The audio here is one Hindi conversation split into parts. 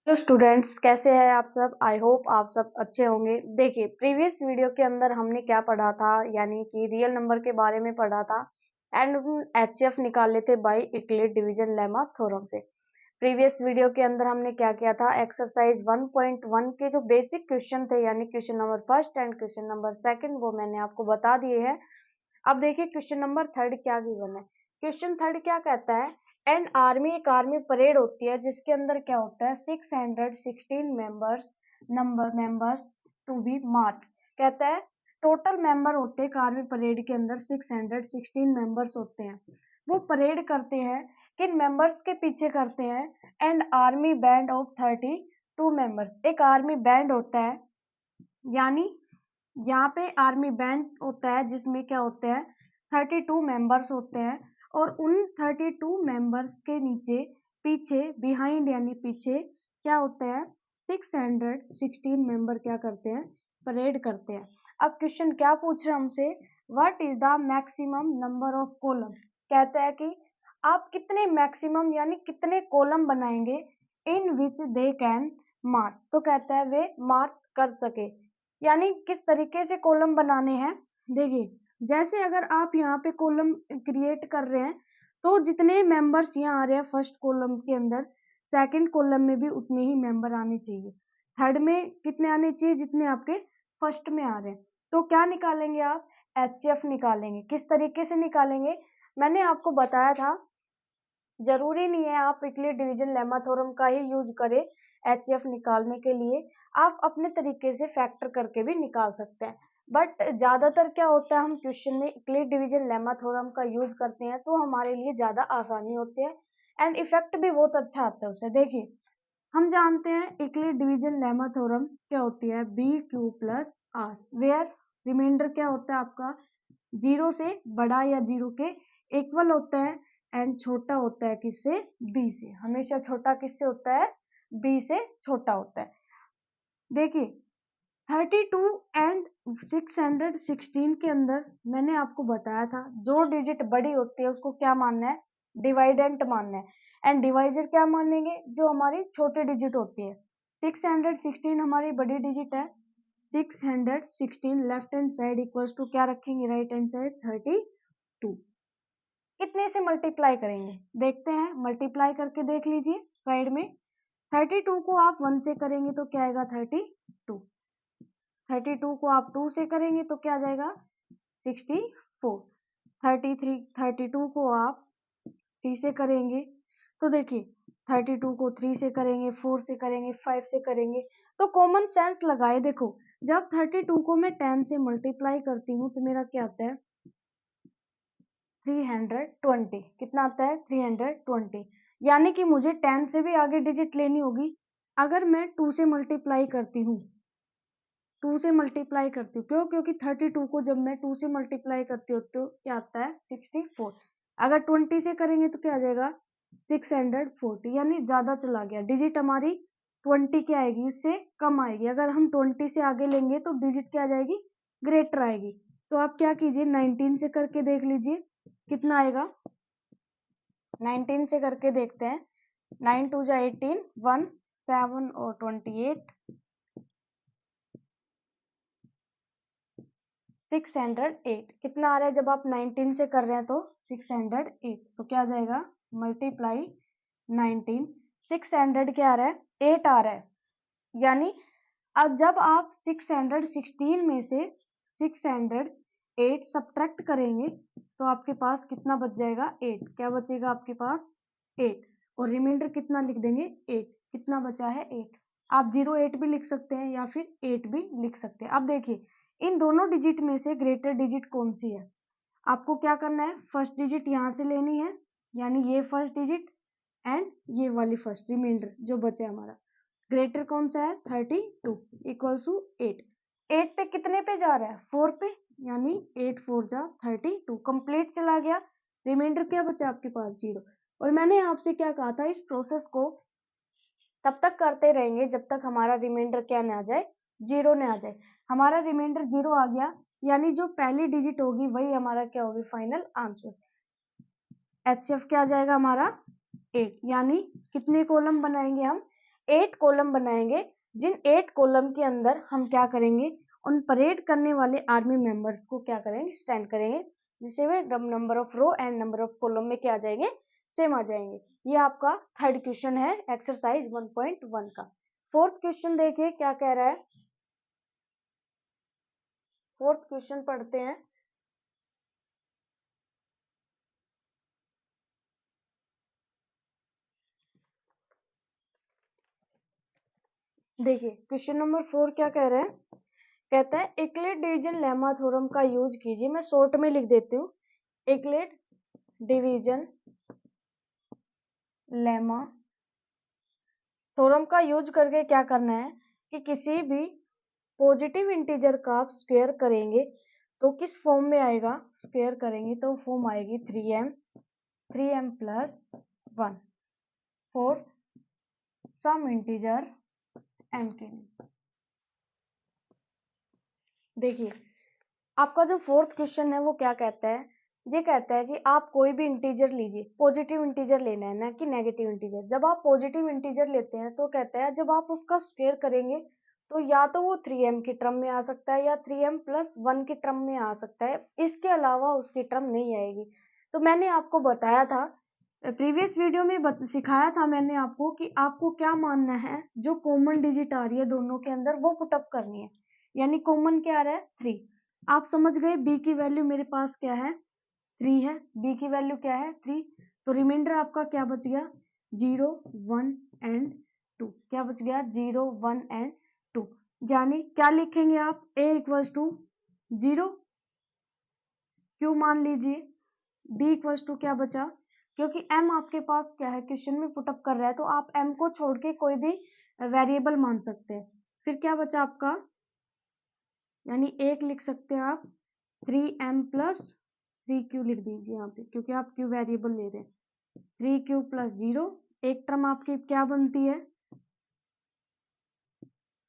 हेलो स्टूडेंट्स, कैसे हैं आप सब। आई होप आप सब अच्छे होंगे। देखिए, प्रीवियस वीडियो के अंदर हमने क्या पढ़ा था, यानी कि रियल नंबर के बारे में पढ़ा था एंड एचसीएफ निकाले थे by Euclid division lemma theorem से। प्रीवियस वीडियो के अंदर हमने क्या किया था, एक्सरसाइज 1.1 के जो बेसिक क्वेश्चन थे, यानी question number first and question number second, वो मैंने आपको बता दिए हैं। अब देखिए क्वेश्चन नंबर थर्ड क्या गिवन है। क्वेश्चन थर्ड क्या कहता है, एन आर्मी एक आर्मी परेड होती है जिसके अंदर क्या होता है 616 मेंबर्स टू बी मार्च। कहता है टोटल मेंबर होते हैं आर्मी परेड के अंदर 616 मेंबर्स होते हैं। वो परेड करते हैं, किन मेंबर्स के पीछे करते हैं, and army band of 32 members. एक आर्मी बैंड होता है, यानी यहाँ पे आर्मी बैंड होता है जिसमें क्या होते हैं 32 मेंबर्स होते हैं। और उन 32 मेंबर्स के नीचे पीछे बिहाइंड यानी पीछे क्या होता है 616 मेंबर क्या करते हैं, परेड करते हैं। अब क्वेश्चन क्या पूछ रहे हैं हमसे, what is the maximum number of column. कहता है कि आप कितने मैक्सिमम यानी कितने कॉलम बनाएंगे इन विच दे कैन मार्च। तो कहता है वे मार्च कर सके, यानी किस तरीके से कॉलम बनाने हैं। देखिए, जैसे अगर आप यहाँ पे कॉलम क्रिएट कर रहे हैं तो जितने मेंबर्स यहाँ आ रहे हैं फर्स्ट कॉलम के अंदर, सेकंड कॉलम में भी उतने ही मेंबर आने चाहिए, थर्ड में कितने आने चाहिए जितने आपके फर्स्ट में आ रहे हैं। तो क्या निकालेंगे आप, एचसीएफ निकालेंगे। किस तरीके से निकालेंगे, मैंने आपको बताया था। जरूरी नहीं है आप यूक्लिड डिवीजन लेमा थ्योरम का ही यूज करें एचसीएफ निकालने के लिए, आप अपने तरीके से फैक्टर करके भी निकाल सकते हैं। बट ज्यादातर क्या होता है, हम क्वेश्चन में यूक्लिड डिवीजन लेमा थ्योरम का यूज करते हैं तो हमारे लिए ज्यादा आसानी होती है एंड इफेक्ट भी बहुत अच्छा आता है उससे। देखिए, हम जानते हैं यूक्लिड डिवीजन लेमा थ्योरम क्या होती है, b q plus r, where remainder क्या होता है आपका जीरो से बड़ा या जीरो के इक्वल होता है एंड छोटा होता है किससे, बी से। हमेशा छोटा किससे होता है, बी से छोटा होता है। देखिए 32 एंड 616 के अंदर मैंने आपको बताया था जो डिजिट बड़ी होती है उसको क्या मानना है, डिवाइडेंट मानना है एंड डिवाइजर क्या मानेंगे, जो हमारी छोटी डिजिट होती है। 616 हमारी बड़ी डिजिट है, 616 left hand side equals to क्या रखेंगे, राइट हैंड साइड 32। कितने से मल्टीप्लाई करेंगे, देखते हैं, मल्टीप्लाई करके देख लीजिए साइड में। 32 को आप 1 से करेंगे तो क्या आएगा 32, 32 को आप 2 से करेंगे तो क्या आ जाएगा 64, 32 को आप 3 से करेंगे तो देखिए 32 को 3 से करेंगे, 4 से करेंगे, 5 से करेंगे। तो कॉमन सेंस लगाए, देखो जब 32 को मैं 10 से मल्टीप्लाई करती हूँ तो मेरा क्या आता है 320। कितना आता है 320, यानी कि मुझे 10 से भी आगे डिजिट लेनी होगी। अगर मैं 2 से मल्टीप्लाई करती हूँ, 2 से मल्टीप्लाई करती हूँ, क्यों, क्योंकि 32 को जब मैं 2 से मल्टीप्लाई करती हूँ तो क्या आता है 64। अगर 20 से करेंगे तो क्या आ जाएगा 640, यानी ज्यादा चला गया डिजिट हमारी 20 क्या आएगी, उससे कम आएगी। अगर हम 20 से आगे लेंगे तो डिजिट क्या आ जाएगी, ग्रेटर आएगी। तो आप क्या कीजिए 19 से करके देख लीजिए कितना आएगा। 19 से करके देखते हैं, 9 टू जा 18, 1 7 और 28, 608। कितना आ रहा है जब आप 19 से कर रहे हैं तो 608। तो क्या आ जाएगा मल्टीप्लाई 19, 600 क्या आ रहा है 8 आ रहा है, यानी अब जब आप 616 में से 608 सब्ट्रैक्ट करेंगे तो आपके पास कितना बच जाएगा 8। क्या बचेगा आपके पास 8, और रिमाइंडर कितना लिख देंगे 8। कितना बचा है 8। आप 08 भी लिख सकते हैं या फिर 8 भी लिख सकते हैं। अब देखिए इन दोनों डिजिट में से ग्रेटर डिजिट कौन सी है, आपको क्या करना है, फर्स्ट डिजिट यहाँ से लेनी है, यानी ये फर्स्ट डिजिट एंड ये वाली फर्स्ट रिमाइंडर जो बचे हमारा। ग्रेटर कौन सा है 32 इक्वल्स टू 8। 8 पे कितने पे जा रहा है 4 पे, यानी 8 4 जा 32, कंप्लीट चला गया। रिमाइंडर क्या बचा आपके पास 0। और मैंने आपसे क्या कहा था, इस प्रोसेस को तब तक करते रहेंगे जब तक हमारा रिमाइंडर क्या ना आ जाए, 0 ना आ जाए। हमारा रिमाइंडर 0 आ गया, यानी जो पहली डिजिट होगी वही हमारा क्या होगी फाइनल आंसर। एचसीएफ क्या आ जाएगा हमारा 8, यानी कितने कॉलम बनाएंगे हम 8 कॉलम बनाएंगे, जिन 8 कॉलम के अंदर हम क्या करेंगे, उन परेड करने वाले आर्मी मेंबर्स को क्या करेंगे, स्टैंड करेंगे, जिससे वे number of row and number of column में क्या आ जाएंगे, सेम आ जाएंगे। ये आपका थर्ड क्वेश्चन है एक्सरसाइज 1.1 का। फोर्थ क्वेश्चन देखिए क्या कह रहा है। फोर्थ क्वेश्चन पढ़ते हैं। देखिए क्वेश्चन नंबर 4 क्या कह रहे हैं, कहता है इक्लिड डिवीजन लेमा थ्योरम का यूज कीजिए। मैं शॉर्ट में लिख देती हूँ, इक्लिड डिवीजन लेमा थ्योरम का यूज करके क्या करना है कि किसी भी पॉजिटिव इंटीजर का आप स्क्वायर करेंगे तो किस फॉर्म में आएगा, स्क्वायर करेंगे तो फॉर्म आएगी 3m plus 1 for some integer m के लिए। देखिए आपका जो फोर्थ क्वेश्चन है वो क्या कहता है, ये कहता है कि आप कोई भी इंटीजर लीजिए, पॉजिटिव इंटीजर लेना है ना कि नेगेटिव इंटीजर। जब आप पॉजिटिव इंटीजर लेते हैं तो कहता है जब आप उसका स्क्वायर करेंगे तो या तो वो 3m की टर्म में आ सकता है या 3m प्लस 1 की टर्म में आ सकता है, इसके अलावा उसकी टर्म नहीं आएगी। तो मैंने आपको बताया था प्रीवियस वीडियो में सिखाया था मैंने आपको कि आपको क्या मानना है, जो कॉमन डिजिट आ रही है दोनों के अंदर वो पुटअप करनी है। यानी कॉमन क्या आ रहा है 3, आप समझ गए। b की वैल्यू मेरे पास क्या है 3 है, b की वैल्यू क्या है 3, तो रिमाइंडर आपका क्या बच गया 0 1 एंड 2, क्या बच गया 0 1 एंड 2। यानी क्या लिखेंगे आप, a इक्वल्स टू 0, क्यों मान लीजिए, b इक्वल्स टू क्या बचा, क्योंकि m आपके पास क्या है क्वेश्चन में पुटअप कर रहा है तो आप m को छोड़ के कोई भी वेरिएबल मान सकते हैं। फिर क्या बचा आपका, यानी एक लिख सकते हैं आप 3m प्लस 3q लिख दीजिए यहाँ पे, क्योंकि आप q वेरिएबल ले रहे हैं। 3q प्लस 0, एक टर्म आपकी क्या बनती है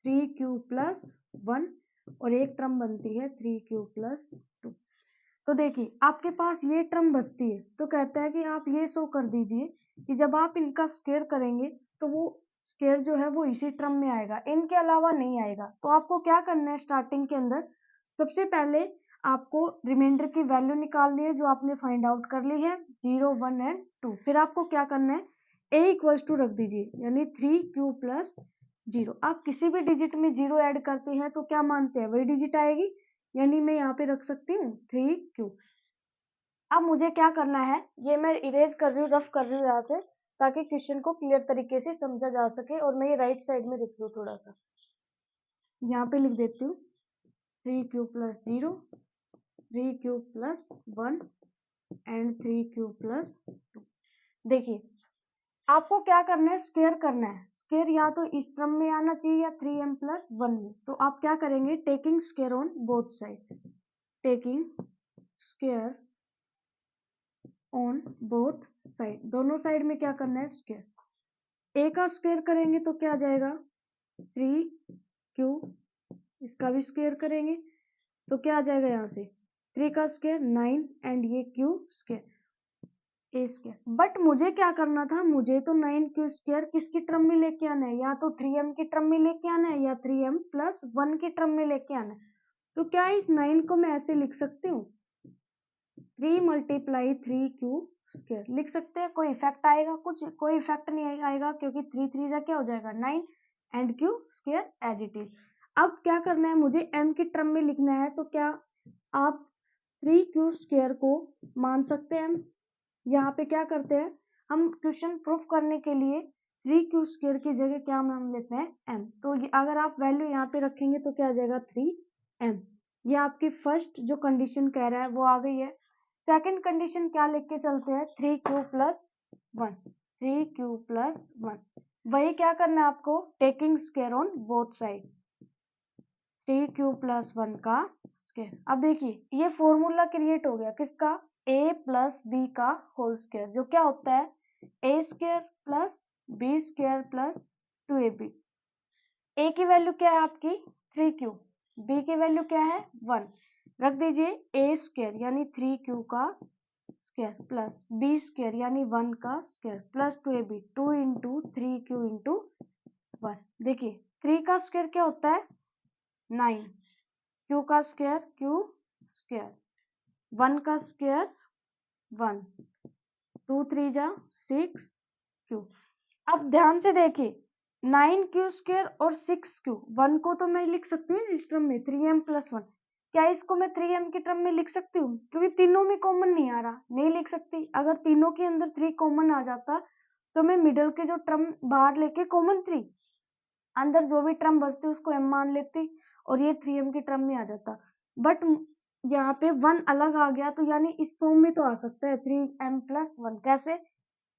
3q प्लस 1 और एक टर्म बनती है 3q प्लस 2। तो देखिए आपके पास ये टर्म बचती है, तो कहता है कि आप ये शो कर दीजिए कि जब आप इनका स्क्वायर करेंगे तो वो स्क्वायर जो है वो इसी टर्म में आएगा, इनके अलावा नहीं आएगा। तो आपको क्या करना है, स्टार्टिंग के अंदर सबसे पहले आपको रिमाइंडर की वैल्यू निकालनी है जो आपने फाइंड आउट कर ली है 0 1 एंड 2। फिर आपको क्या करना है, a इक्वल्स टू रख दीजिए, यानी 3q प्लस 0। आप किसी भी डिजिट में 0 ऐड करते हैं तो क्या मानते हैं वही डिजिट आएगी, यानी मैं यहाँ पे रख सकती हूँ 3q। अब मुझे क्या करना है, ये मैं इरेज कर रही हूँ, रफ कर रही हूँ यहाँ से, ताकि क्वेश्चन को क्लियर तरीके से समझा जा सके। और मैं ये राइट साइड में लिख लूँ थोड़ा सा, यहाँ पे लिख देती हूँ 3q plus 0, 3q plus 1 and 3q plus 2। देखिए आपको क्या करना है, स्क्वायर करना है। स्क्वायर या तो इस टर्म में आना चाहिए या 3m प्लस 1 में। तो आप क्या करेंगे, taking square on both side, taking square on both side, दोनों साइड में क्या करना है स्क्वायर। a का स्क्वायर करेंगे तो क्या आ जाएगा 3q, इसका भी स्क्वायर करेंगे तो क्या आ जाएगा, यहाँ से 3 का स्क्वायर 9 एंड ये q square A square. But मुझे क्या करना था, मुझे तो 9q स्क्वायर किसकी टर्म में लेके आना है, या तो 3m की टर्म में लेके आना है या 3m प्लस 1 की टर्म में लेके आना है। तो क्या इस 9 को मैं ऐसे लिख सकती हूँ 3 मल्टीप्लाई 3q स्क्वायर लिख सकते हैं। कोई इफेक्ट आएगा, कुछ कोई इफेक्ट नहीं आएगा, क्योंकि 3 3 का क्या हो जाएगा 9 and q square as it is. अब क्या करना है, मुझे m की टर्म में लिखना है, तो क्या आप 3q स्क्वायर को मान सकते हैं हम। यहाँ पे क्या करते हैं, हम क्वेश्चन प्रूफ करने के लिए 3q स्क्वायर की जगह क्या मान लेते हैं m। तो अगर आप वैल्यू यहाँ पे रखेंगे तो क्या आ जाएगा 3m। ये आपकी फर्स्ट जो कंडीशन कह रहा है वो आ गई है। सेकंड कंडीशन क्या लेके चलते हैं 3q प्लस 1, 3q प्लस 1, वही क्या करना है आपको, taking square on both side, 3q plus 1 का स्क्वायर। अब देखिए ये फॉर्मूला क्रिएट हो गया किसका, a प्लस बी का होल स्क्वायर, जो क्या होता है a square plus b square plus 2ab। a की वैल्यू क्या है आपकी 3q, b की वैल्यू क्या है 1, रख दीजिए a स्क्वायर यानी 3q का स्क्वायर प्लस b स्क्वायर यानी 1 का square plus 2ab, 2 into 3q into देखिए 3 का स्क्वायर क्या होता है 9, q का स्क्वायर q स्क्वायर, 1 का स्क्वायर 1, 2 3 जा 6 q। अब ध्यान से देखिए 9q स्क्वायर और 6q, 1 को तो मैं लिख सकती हूँ इस टर्म में 3m प्लस 1। क्या इसको मैं 3m की टर्म में लिख सकती हूँ? क्योंकि तीनों में कॉमन नहीं आ रहा, नहीं लिख सकती। अगर तीनों के अंदर 3 कॉमन आ जाता तो मैं मिडल के जो टर्म बाहर लेके कॉमन 3, अंदर जो भी टर्म बचती उसको m मान लेती और ये 3m की टर्म में आ जाता। बट यहाँ पे 1 अलग आ गया, तो यानी इस फॉर्म में तो आ सकता है 3m प्लस 1। कैसे?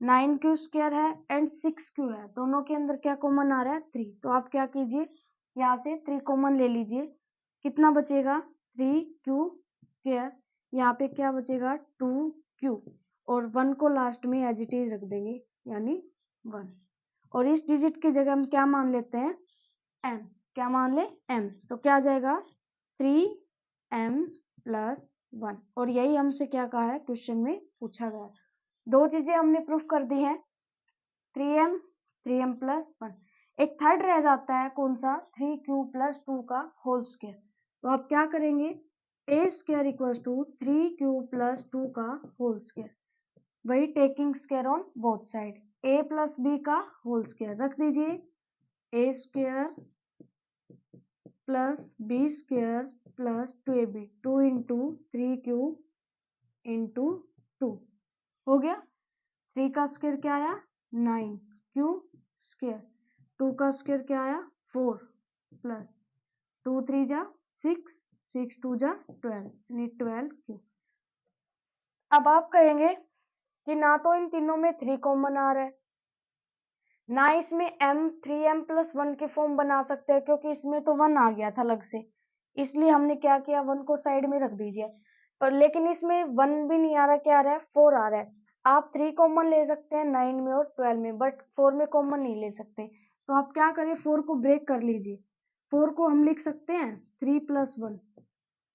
9q स्क्वायर है एंड 6q है, दोनों के अंदर क्या कॉमन आ रहा है 3। तो आप क्या कीजिए यहाँ से 3 कॉमन ले लीजिए, कितना बचेगा 3q स्क्वायर, यहाँ पे क्या बचेगा 2q और 1 को लास्ट में एज इट इज रख देंगे यानी 1। और इस डिजिट की जगह हम क्या मान लेते हैं m, क्या मान ले m, तो क्या आ जाएगा 3m प्लस 1। और यही हमसे क्या कहा है क्वेश्चन में पूछा गया है। दो चीजें हमने प्रूफ कर दी हैं 3m, 3m प्लस 1। एक थर्ड रह जाता है कौन सा 3q प्लस 2 का होल स्क्वायर। तो आप क्या करेंगे a square equal to 3q plus 2 का होल स्क्वायर, वही taking square on both side, a plus b का होल स्क्वायर रख दीजिए, a square plus b square plus 2ab, 2 into 3q into 2 हो गया। 3 का स्क्वायर क्या आया 9q स्क्वायर, 2 का स्क्वायर क्या आया 4 प्लस 2 3 जा 6, 6 2 जा 12 यानी 12q। अब आप कहेंगे कि ना तो इन तीनों में 3 कॉमन आ रहा है, ना इसमें m 3m प्लस 1 के फॉर्म बना सकते हैं क्योंकि इसमें तो 1 आ गया था अलग से, इसलिए हमने क्या किया 1 को साइड में रख दीजिए। पर लेकिन इसमें 1 भी नहीं आ रहा, क्या आ रहा है 4 आ रहा है। आप 3 कॉमन ले सकते हैं 9 में और 12 में, बट 4 में कॉमन नहीं ले सकते। तो आप क्या करें 4 को ब्रेक कर लीजिए, 4 को हम लिख सकते हैं 3 प्लस 1।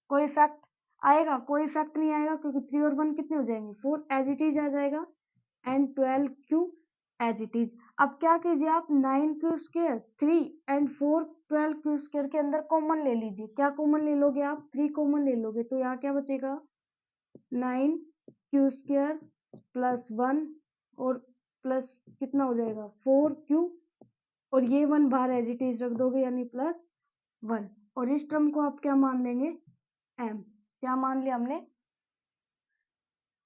कोई इफेक्ट आएगा? कोई इफेक्ट नहीं आएगा क्योंकि 3 और 1 कितने हो जाएंगे 4, एज इट इज आ जाएगा and 12q as it is. अब क्या कीजिए आप 9q square 3 and 4 12q square के अंदर कॉमन ले लीजिए। क्या कॉमन ले लोगे आप 3 कॉमन ले लोगे, तो यहाँ क्या बचेगा 9q स्क्वायर प्लस 1 और प्लस कितना हो जाएगा 4q और ये 1 बाहर एज इट इज रख दोगे यानी प्लस 1। और इस टर्म को आप क्या मान लेंगे m, क्या मान लिया हमने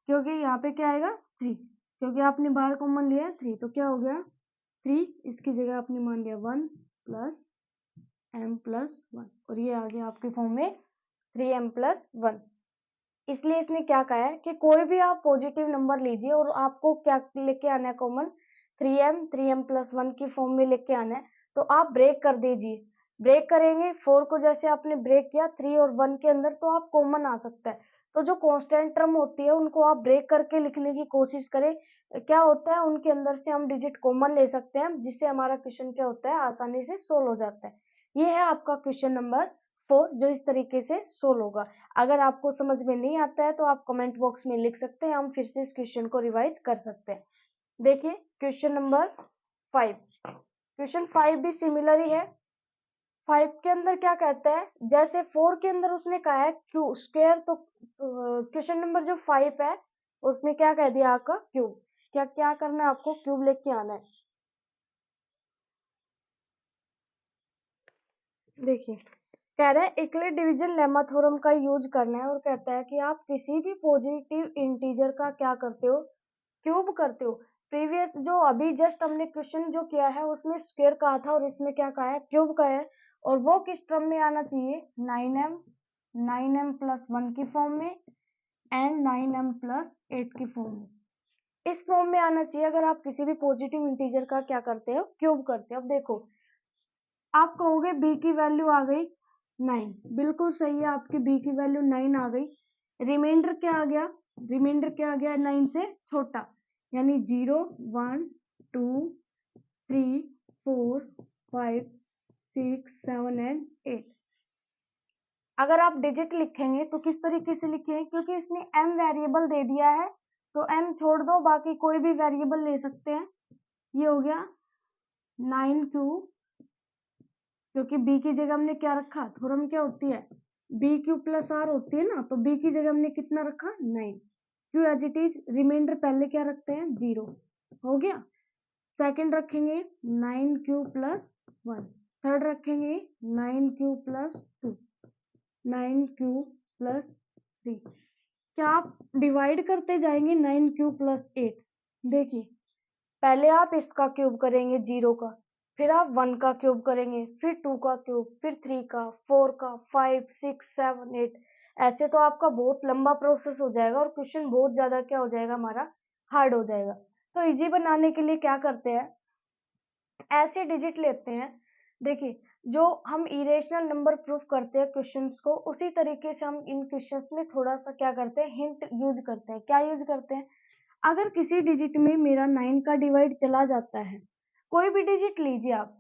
क्योंकि यहाँ पे क्या आएगा 3, क्योंकि आपने बाहर कॉमन लिया है 3, तो क्या हो गया 3, इसकी जगह आपने मान लिया 1 प्लस m प्लस 1 और ये आ गया आपके फॉर्म में 3m प्लस 1। इसलिए इसने क्या कहा है कि कोई भी आप पॉजिटिव नंबर लीजिए और आपको क्या लेके आना है कॉमन 3m प्लस 1 की फॉर्म में लेके आना है, तो आप ब्रेक कर दीजिए। ब्रेक करेंगे 4 को जैसे आपने ब्रेक किया 3 और 1 के अंदर, तो आप कॉमन आ सकता है। तो जो कांस्टेंट टर्म होती है उनको आप ब्रेक करके लिखने की कोशिश करें, क्या होता है उनके अंदर से हम डिजिट कॉमन ले सकते हैं, जिससे हमारा क्वेश्चन क्या होता है आसानी से सोल्व हो जाता है। ये है आपका क्वेश्चन नंबर 4 जो इस तरीके से सोल्व होगा। अगर आपको समझ में नहीं आता है तो आप कमेंट बॉक्स में लिख सकते हैं, हम फिर से इस क्वेश्चन को रिवाइज कर सकते हैं। देखिए क्वेश्चन नंबर 5, क्वेश्चन 5 भी सिमिलर ही है। 5 के अंदर क्या कहता है, जैसे 4 के अंदर उसने कहा है क्यू स्क्वायर, तो क्वेश्चन नंबर जो 5 है उसमें क्या कह दिया आपका क्यूब। क्या क्या करना है आपको क्यूब लेके आना है। देखिए कह रहा है इक्वल डिवीजन लेमा थ्योरम का यूज करना है और कहता है कि आप किसी भी पॉजिटिव इंटीजर का क्या करते हो क्यूब करते हो। प्रीवियस जो अभी जस्ट हमने क्वेश्चन जो किया है उसमें स्क्वायर कहा था और इसमें क्या कहा है क्यूब का है, और वो किस टर्म में आना चाहिए 9m प्लस 1 की फॉर्म में एंड 9m प्लस 8 की फॉर्म में, इस फॉर्म में आना चाहिए अगर आप किसी भी पॉजिटिव इंटीजर का क्या करते हो क्यूब करते हो। अब देखो आप कहोगे b की वैल्यू आ गई 9, बिल्कुल सही है, आपकी b की वैल्यू 9 आ गई। रिमाइंडर क्या आ गया, रिमाइंडर क्या आ गया 9 से छोटा, यानी 0 1 2 3 4 5 6 7 एंड 8। अगर आप डिजिट लिखेंगे तो किस तरीके से लिखेंगे, क्योंकि इसने m वेरिएबल दे दिया है तो m छोड़ दो, बाकी कोई भी वेरिएबल ले सकते हैं। ये हो गया 9q क्योंकि b की जगह हमने क्या रखा, थ्योरम क्या होती है, बी क्यू प्लस आर होती है ना, तो b की जगह हमने कितना रखा 9, q as it is, remainder पहले क्या रखते हैं 0, हो गया। सेकंड रखेंगे 9q प्लस 1, थर्ड रखेंगे 9q प्लस 2, 9q प्लस 3। क्या आप डिवाइड करते जाएंगे 9q प्लस 8, देखिए पहले आप इसका क्यूब करेंगे 0 का, फिर आप 1 का क्यूब करेंगे, फिर 2 का क्यूब, फिर 3 का, 4 का, 5, 6, 7, 8, ऐसे तो आपका बहुत लंबा प्रोसेस हो जाएगा और क्वेश्चन बहुत ज्यादा क्या हो जाएगा हमारा, हार्ड हो जाएगा। तो इजी बनाने के लिए क्या करते हैं, ऐसे डिजिट लेते हैं। देखिए जो हम इरेशनल नंबर प्रूफ करते हैं क्वेश्चंस को, उसी तरीके से हम इन क्वेश्चंस में थोड़ा सा क्या करते हैं, हिंट यूज करते हैं। क्या यूज करते हैं, अगर किसी डिजिट में मेरा 9 का डिवाइड चला जाता है, कोई भी डिजिट लीजिए आप,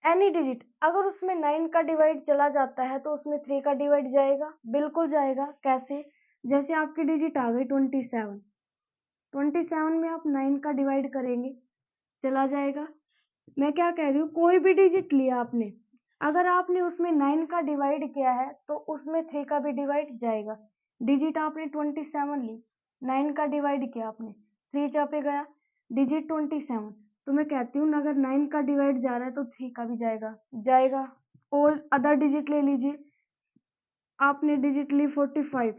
एनी डिजिट, अगर उसमें 9 का डिवाइड चला जाता है तो उसमें 3 का डिवाइड जाएगा, बिल्कुल जाएगा। कैसे, जैसे आपकी डिजिट आ गई 27, 27 में आप 9 का डिवाइड करेंगे, चला जाएगा। मैं क्या कह रही हूँ, कोई भी डिजिट लिया आपने, अगर आपने उसमें 9 का डिवाइड किया है तो उसमें 3 का भी डिवाइड जाएगा। डिजिट आपने 27 ली, 9 का डिवाइड किया आपने, 3 जा पे गया, डिजिट 27, तो मैं कहती हूँ अगर 9 का डिवाइड जा रहा है तो 3 का भी जाएगा, जाएगा। और अदर डिजिट ले लीजिए, आपने डिजिट ली 45,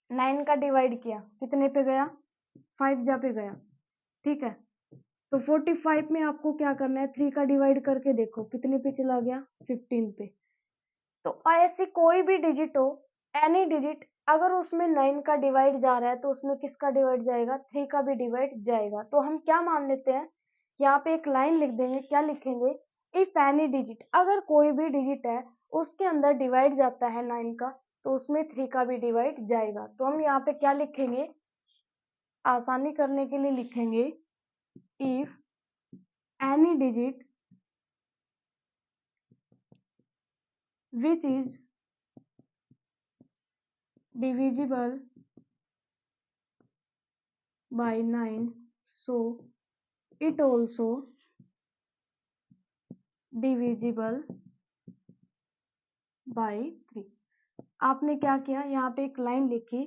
9 का डिवाइड किया, कितने पे गया, 5 जा पे गया, ठीक है। तो 45 में आपको क्या करना है, 3 का डिवाइड करके देखो कितने पे चला गया, 15 पे। तो ऐसी कोई भी डिजिट हो, एनी डिजिट, अगर उसमें 9 का डिवाइड जा रहा है तो उसमें किसका डिवाइड जाएगा, 3 का भी डिवाइड जाएगा। तो हम क्या मान लेते हैं, यहाँ पे एक लाइन लिख देंगे, क्या लिखेंगे, इफ एनी डिजिट, अगर कोई भी डिजिट है उसके अंदर डिवाइड जाता है 9 का, तो उसमें 3 का भी डिवाइड जाएगा। तो हम यहाँ पे क्या लिखेंगे, आसानी करने के लिए लिखेंगे, if any digit which is divisible by 9, so it also divisible by 3। आपने क्या किया, यहाँ पे एक लाइन लिखी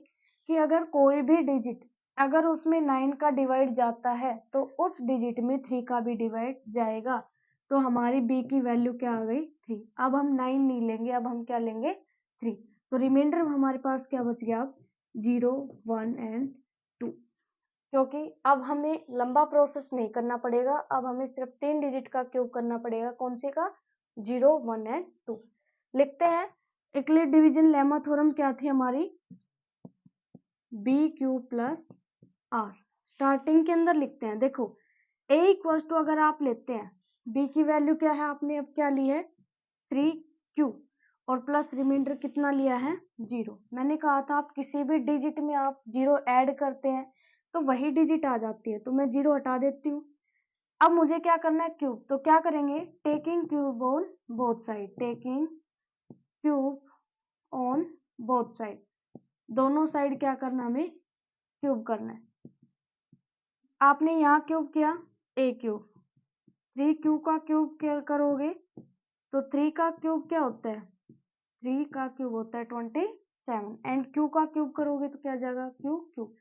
कि अगर कोई भी डिजिट, अगर उसमें 9 का डिवाइड जाता है तो उस डिजिट में 3 का भी डिवाइड जाएगा। तो हमारी b की वैल्यू क्या आ गई, 3। अब हम 9 नहीं लेंगे, अब हम क्या लेंगे, 3। तो रिमाइंडर हमारे पास क्या बच गया, अब 0, 1 एंड 2। क्योंकि अब हमें लंबा प्रोसेस नहीं करना पड़ेगा, अब हमें सिर्फ 3 डिजिट का क्यूब करना पड़ेगा, कौन से का, 0, 1 एंड 2। लिखते हैं, यूक्लिड डिवीजन लेमा थ्योरम क्या थी हमारी, b q plus r. Starting के अंदर लिखते हैं, देखो a इक्वल्स टू, अगर आप लेते हैं b की वैल्यू क्या है, आपने अब क्या ली है 3q, और प्लस रिमाइंडर कितना लिया है 0। मैंने कहा था आप किसी भी डिजिट में आप 0 ऐड करते हैं तो वही डिजिट आ जाती है, तो मैं 0 हटा देती हूँ। अब मुझे क्या करना है, क्यूब, तो क्या करेंगे, taking cube on both side, taking cube on both side, दोनों साइड क्या करना, हमें क्यूब करना है। आपने यहाँ क्यूब किया, a क्यूब, 3q का क्यूब क्या करोगे, तो 3 का क्यूब क्या होता है, 3 का क्यूब होता है 27, एंड q का क्यूब करोगे तो क्या आ जाएगा, q क्यूब।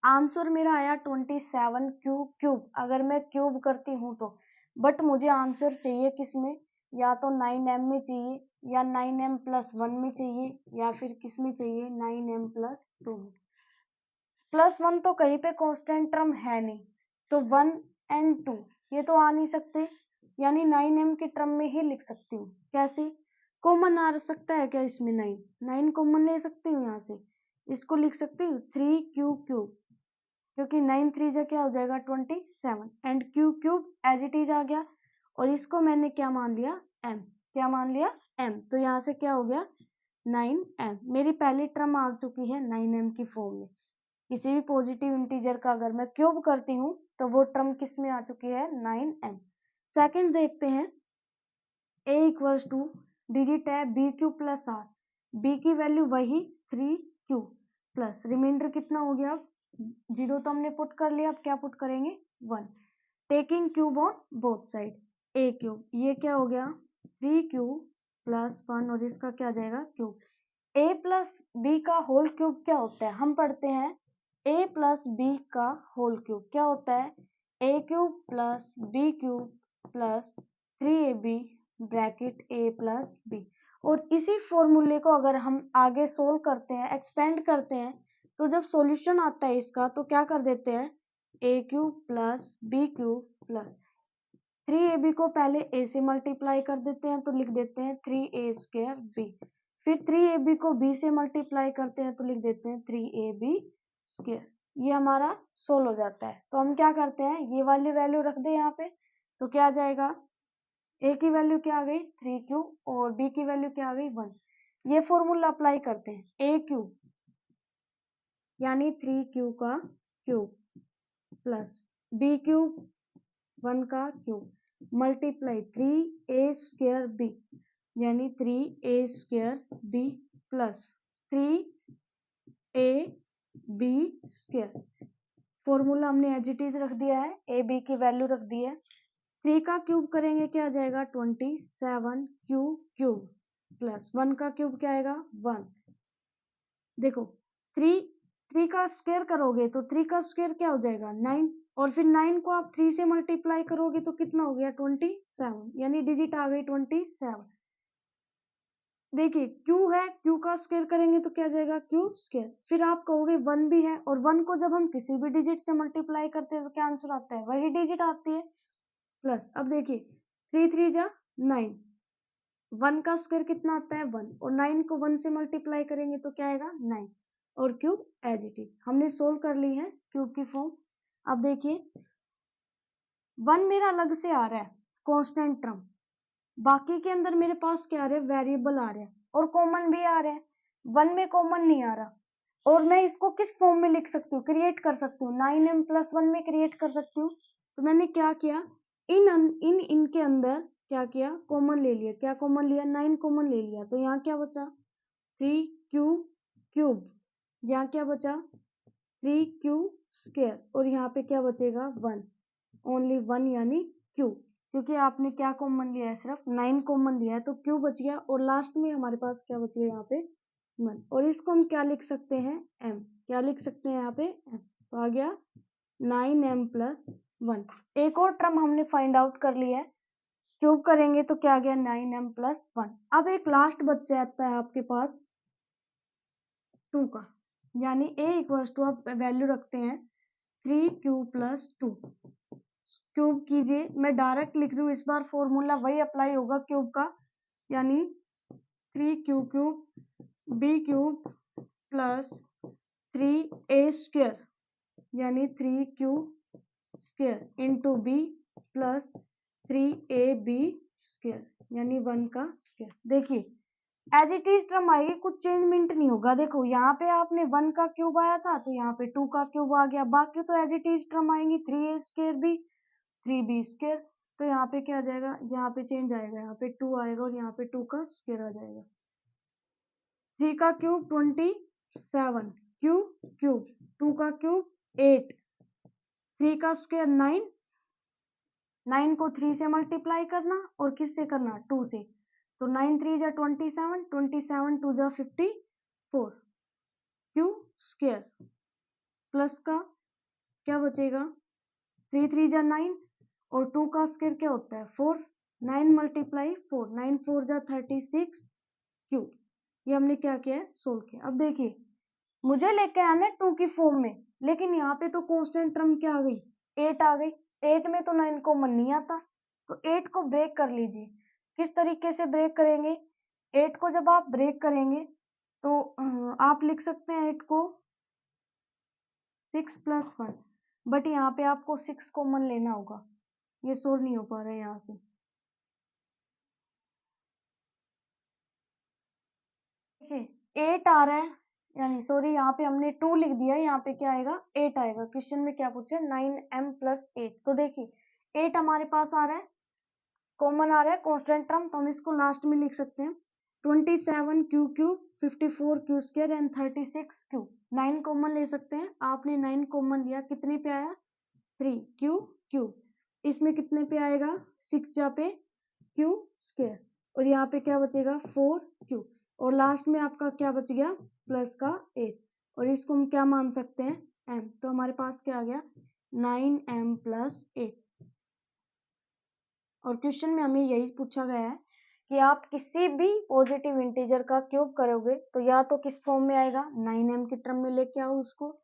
आंसर मेरा आया 27q क्यूब, अगर मैं क्यूब करती हूँ तो। बट मुझे आंसर चाहिए किस में, या तो 9m में चाहिए, या 9m प्लस 1 में चाहिए, या फिर किस में चाहिए, 9m प्लस 2 में। प्लस 1 तो कहीं पे कांस्टेंट टर्म है नहीं, तो 1 एंड 2 ये तो आ नहीं सकते, यानी 9m के टर्म में ही लिख सकती हूँ। कैसे, कॉमन आ सकता है क्या इसमें, 9 कॉमन ले सकती हूँ, यहाँ से इसको लिख सकती हूँ 3q क्यूब, क्योंकि 9 3 जा क्या हो जाएगा 27, and q cube as it is आ गया, और इसको मैंने क्या मान लिया, m, क्या मान लिया, m, तो यहाँ से क्या हो गया 9m। मेरी पहली टर्म आ चुकी है 9m की फॉर्म में। किसी भी पॉजिटिव इंटीजर का अगर मैं क्यूब करती हूँ तो वो टर्म किस में आ चुकी है, 9m। सेकंड देखते हैं, a इक्वल्स टू, डिजिट है b q plus r, b की वैल्यू वही 3q, प्लस रिमाइंडर कितना हो गया, अब 0 तो हमने पुट कर लिया, अब क्या पुट करेंगे 1। Taking cube on both side, A cube, ये क्या हो गया 3q प्लस 1 और इसका क्या आ जाएगा क्यूब। a प्लस बी का होल क्यूब क्या होता है, हम पढ़ते हैं a प्लस बी का होल क्यूब क्या होता है a cube plus b cube plus 3ab bracket a plus b. और इसी फॉर्मूले को अगर हम आगे सोल्व करते हैं, एक्सपेंड करते हैं, तो जब सॉल्यूशन आता है इसका तो क्या कर देते हैं a cube plus b cube plus 3ab को पहले a से मल्टीप्लाई कर देते हैं तो लिख देते हैं 3a स्क्वायर b, फिर 3ab को b से मल्टीप्लाई करते हैं तो लिख देते हैं 3ab स्क्वायर। ये हमारा सोल्व हो जाता है। तो हम क्या करते हैं, ये वाली वैल्यू रख दे यहाँ पे, तो क्या आ जाएगा a की वैल्यू क्या आ गई 3q और b की वैल्यू क्या आ गई 1। ये फॉर्मूला अप्लाई करते हैं a क्यूब यानी 3q का क्यूब प्लस b क्यूब 1 का cube multiply 3a square b यानी 3a square b plus 3ab square. Formula हमने एज इट इज रख दिया है, ए बी की वैल्यू रख दी है। 3 का क्यूब करेंगे क्या आ जाएगा 27q क्यूब प्लस 1 का क्यूब क्या आएगा 1। देखो 3 का स्क्वायर करोगे तो 3 का स्क्वायर क्या हो जाएगा 9 और फिर 9 को आप 3 से मल्टीप्लाई करोगे तो कितना हो गया 27 यानी डिजिट आ गई 27। देखिए q है, q का स्क्वायर करेंगे तो क्या जाएगा q स्क्वायर, फिर आप कहोगे 1 भी है और 1 को जब हम किसी भी डिजिट से मल्टीप्लाई करते हैं तो क्या आंसर आता है वही डिजिट आती है प्लस। अब देखिए 3 3 जा 9, 1 का स्क्वायर कितना आता है 1 और 9 को 1 से मल्टीप्लाई करेंगे तो क्या आएगा 9 और क्यूब एज इट इज। हमने सोल्व कर ली है क्यूब की फॉर्म। अब देखिए 1 मेरा अलग से आ रहा है कांस्टेंट टर्म, बाकी के अंदर मेरे पास क्या आ रहा है वेरिएबल आ रहा है और कॉमन भी आ रहा है। 1 में कॉमन नहीं आ रहा और मैं इसको किस फॉर्म में लिख सकती हूँ, क्रिएट कर सकती हूँ 9m प्लस 1 में क्रिएट कर सकती हूँ। तो मैंने क्या किया इनके अंदर क्या किया कॉमन ले लिया, क्या कॉमन लिया 9 कॉमन ले लिया, तो यहाँ क्या बचा 3q क्यूब, यहाँ क्या बचा 3q स्क्वायर और यहाँ पे क्या बचेगा 1, ओनली 1 यानी q, क्योंकि आपने क्या कॉमन लिया है सिर्फ 9 कॉमन लिया है तो q बच गया और लास्ट में हमारे पास क्या बच गया यहाँ पे 1 और इसको हम क्या लिख सकते हैं m, क्या लिख सकते हैं यहाँ पे m, तो आ गया 9m प्लस 1। एक और टर्म हमने फाइंड आउट कर लिया है, क्यूब करेंगे तो क्या आ गया 9m प्लस 1। अब एक लास्ट बच जाता है आपके पास 2 का, यानी a इक्वल्स टू आप वैल्यू रखते हैं 3q प्लस 2, क्यूब कीजिए, मैं डायरेक्ट लिख रही हूँ इस बार फॉर्मूला वही अप्लाई होगा क्यूब का, यानी 3q cube b cube plus 3a square यानी 3q square into b plus 3ab square यानी 1 का स्क्वायर। देखिए एज इट इज टर्म आएगी, कुछ चेंजमेंट नहीं होगा। देखो यहाँ पे आपने 1 का क्यूब आया था तो यहाँ पे 2 का क्यूब आ गया, बाकी तो एज इट इज टर्म आएंगी 3a स्क्वायर भी 3b स्क्वायर, तो यहाँ पे क्या आ जाएगा यहाँ पे चेंज आएगा, यहाँ पे 2 आएगा और यहाँ पे 2 का स्क्वायर आ जाएगा। 3 का क्यूब 27 क्यूब क्यूब 2 का क्यूब 8 3 का स्क्वायर 9, 9 को 3 से मल्टीप्लाई करना और किससे करना 2 से, तो 9 3 जा 27, 27 2 जा 54 क्यू स्क्वायर प्लस का क्या बचेगा 3 3 जा 9 और 2 का स्क्वायर क्या होता है 4, 9 मल्टीप्लाई 4, 9 4 जा 36 क्यूब। ये हमने क्या किया है सोल्व किया। अब देखिए मुझे लेके आना है 2 की फॉर्म में, लेकिन यहाँ पे तो कांस्टेंट टर्म क्या आ गई 8 आ गई, 8 में तो 9 कॉमन नहीं आता, तो 8 को ब्रेक कर लीजिए। किस तरीके से ब्रेक करेंगे, 8 को जब आप ब्रेक करेंगे तो आप लिख सकते हैं 8 को 6 प्लस 1, बट यहाँ पे आपको 6 कॉमन लेना होगा, ये सोल्व नहीं हो पा रहा है यहाँ से। देखिए 8 आ रहा है, यानी सॉरी यहाँ पे हमने 2 लिख दिया, यहाँ पे क्या आएगा 8 आएगा। क्वेश्चन में क्या पूछा 9m प्लस 8, तो देखिए 8 हमारे पास आ रहा है, कॉमन आ रहा है कांस्टेंट टर्म, तो हम इसको लास्ट में लिख सकते हैं 27 Q cube 54 Q square and 36 Q. 9 common ले सकते हैं, आपने 9 कॉमन लिया, कितने पे आया 3 क्यू क्यूब इसमें कितने पे आएगा 6 जा पे क्यू स्क्वायर और यहाँ पे क्या बचेगा 4q और लास्ट में आपका क्या बच गया प्लस का 8 और इसको हम क्या मान सकते हैं m। तो हमारे पास क्या आ गया 9m प्लस 8। और क्वेश्चन में हमें यही पूछा गया है कि आप किसी भी पॉजिटिव इंटीजर का क्यूब करोगे तो या तो किस फॉर्म में आएगा 9m की टर्म में लेके आओ उसको,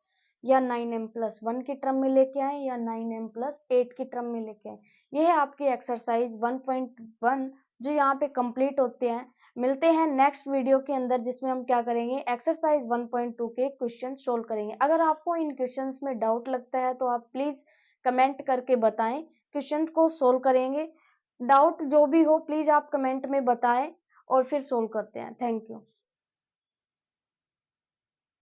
या 9m प्लस 1 की टर्म में लेके आए, या 9m प्लस 8 की टर्म में लेके आए। ये है आपकी एक्सरसाइज 1.1 जो यहाँ पे कंप्लीट होते हैं। मिलते हैं नेक्स्ट वीडियो के अंदर जिसमें हम क्या करेंगे एक्सरसाइज 1.2 के क्वेश्चन सोल्व करेंगे। अगर आपको इन क्वेश्चंस में डाउट लगता है तो आप प्लीज कमेंट करके बताएं, क्वेश्चन को सोल्व करेंगे। डाउट जो भी हो प्लीज आप कमेंट में बताएं और फिर सोल्व करते हैं। Thank you.